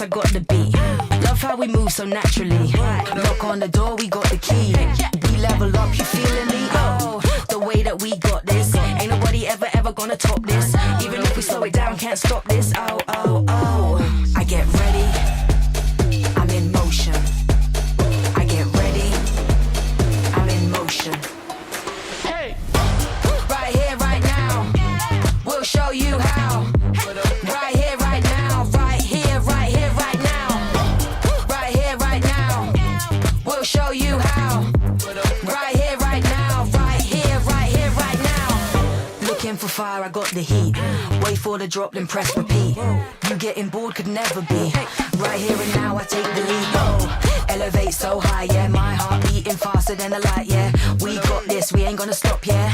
I got the beat. Love how we move so naturally. Knock on the door, we got the key. We level up, you feeling me? Oh, the way that we got this. Ain't nobody ever gonna top this. Even if we slow it down, can't stop this. Oh, oh, oh. I get ready, I'm in motion. I get ready, I'm in motion. Hey! Right here, right now, we'll show you how. Right here, right now, right here, right here, right now. Right here, right now, we'll show you how. Right here, right now, right here, right here, right now. Looking for fire, I got the heat. Wait for the drop, then press repeat. You getting bored could never be. Right here and now, I take the lead. Oh, elevate so high, yeah. My heart beating faster than the light, yeah. We got this, we ain't gonna stop, yeah.